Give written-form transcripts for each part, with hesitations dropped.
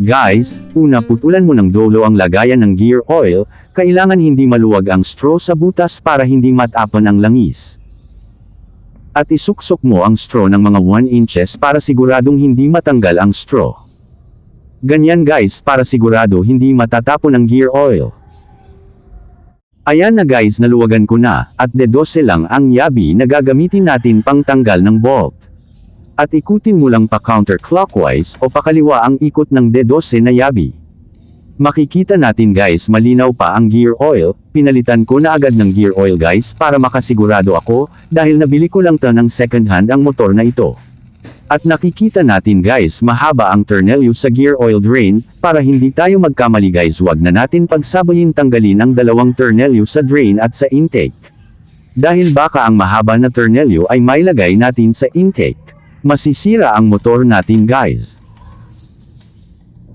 Guys, una putulan mo ng dulo ang lagayan ng gear oil, kailangan hindi maluwag ang straw sa butas para hindi matapon ang langis. At isuksok mo ang straw ng mga 1 inches para siguradong hindi matanggal ang straw. Ganyan guys para sigurado hindi matatapon ang gear oil. Ayan na guys, naluwagan ko na, at D12 lang ang yabi na gagamitin natin pang tanggal ng bolt. At ikutin mo lang pa counterclockwise o pakaliwa ang ikot ng D12 na yabi. Makikita natin guys malinaw pa ang gear oil, pinalitan ko na agad ng gear oil guys para makasigurado ako, dahil nabili ko lang ng second hand ang motor na ito. At nakikita natin guys mahaba ang tornilyo sa gear oil drain, para hindi tayo magkamali guys wag na natin pagsabayin tanggalin ang dalawang tornilyo sa drain at sa intake. Dahil baka ang mahaba na tornilyo ay mailagay natin sa intake. Masisira ang motor natin guys.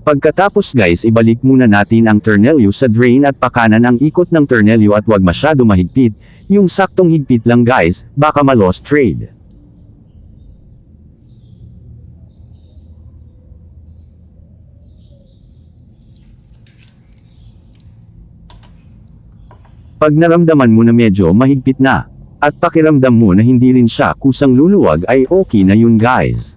Pagkatapos guys ibalik muna natin ang tornilyo sa drain at pakanan ang ikot ng tornilyo at wag masyado mahigpit, yung saktong higpit lang guys, baka ma-lost trade. Pag naramdaman mo na medyo mahigpit na, at pakiramdam mo na hindi rin siya kusang luluwag ay okay na yun guys.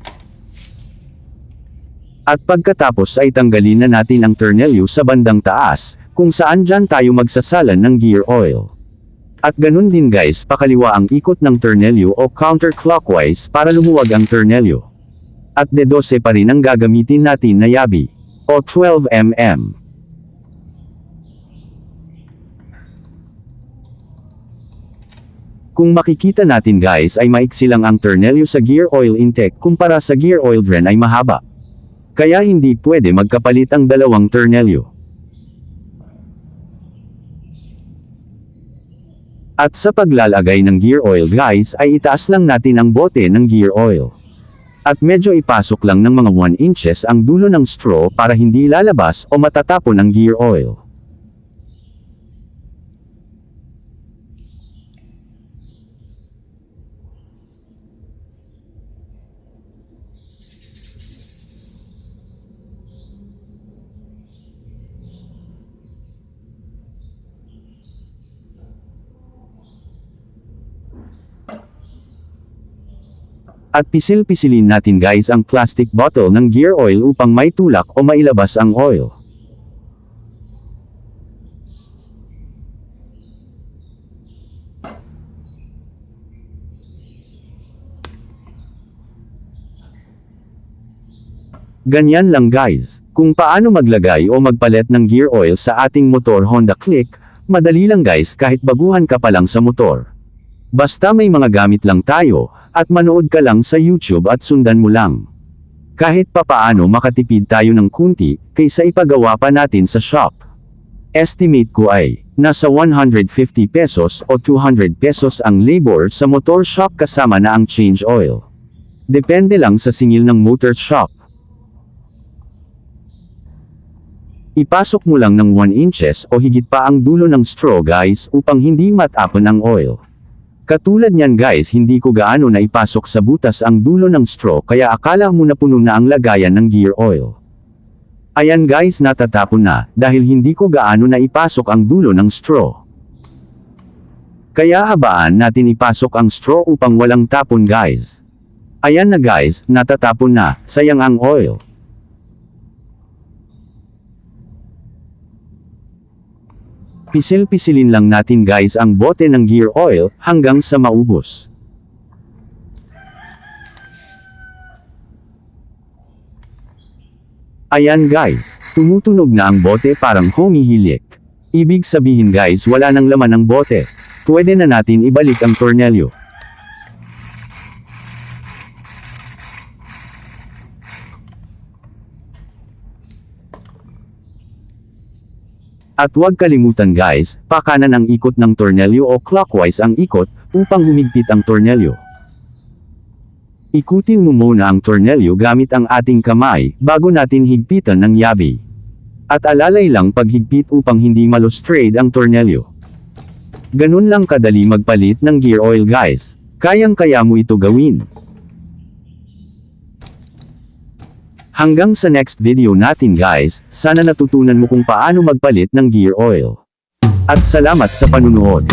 At pagkatapos ay tanggalin na natin ang tornilyo sa bandang taas, kung saan dyan tayo magsasalan ng gear oil. At ganun din guys pakaliwa ang ikot ng tornilyo o counterclockwise para lumuwag ang tornilyo. At D12 pa rin ang gagamitin natin na yabi, o 12mm. Kung makikita natin guys ay maiksi lang ang tornilyo sa gear oil intake kumpara sa gear oil drain ay mahaba. Kaya hindi pwede magkapalit ang dalawang tornilyo. At sa paglalagay ng gear oil guys ay itaas lang natin ang bote ng gear oil. At medyo ipasok lang ng mga 1 inches ang dulo ng straw para hindi lalabas o matatapon ang gear oil. At pisil-pisilin natin guys ang plastic bottle ng gear oil upang may tulak o mailabas ang oil. Ganyan lang guys. Kung paano maglagay o magpalit ng gear oil sa ating motor Honda Click, madali lang guys kahit baguhan ka pa lang sa motor. Basta may mga gamit lang tayo, at manood ka lang sa YouTube at sundan mo lang. Kahit papaano makatipid tayo ng kunti, kaysa ipagawa pa natin sa shop. Estimate ko ay, nasa 150 pesos o 200 pesos ang labor sa motor shop kasama na ang change oil. Depende lang sa singil ng motor shop. Ipasok mo lang ng 1 inches o higit pa ang dulo ng straw guys upang hindi matapon ang oil. Katulad niyan guys hindi ko gaano na ipasok sa butas ang dulo ng straw kaya akala mo na puno na ang lagayan ng gear oil. Ayan guys natatapon na, dahil hindi ko gaano na ipasok ang dulo ng straw. Kaya habaan natin ipasok ang straw upang walang tapon guys. Ayan na guys, natatapon na, sayang ang oil. Pisil-pisilin lang natin guys ang bote ng gear oil, hanggang sa maubos. Ayan guys, tumutunog na ang bote parang humihilik. Ibig sabihin guys wala nang laman ang bote. Pwede na natin ibalik ang tornilyo. At huwag kalimutan guys, pakanan ang ikot ng tornilyo o clockwise ang ikot, upang humigpit ang tornilyo. Ikutin mo muna ang tornilyo gamit ang ating kamay, bago natin higpitan ng yabi. At alalay lang paghigpit upang hindi malustrade ang tornilyo. Ganun lang kadali magpalit ng gear oil guys. Kayang-kaya mo ito gawin. Hanggang sa next video natin guys, sana natutunan mo kung paano magpalit ng gear oil. At salamat sa panunood.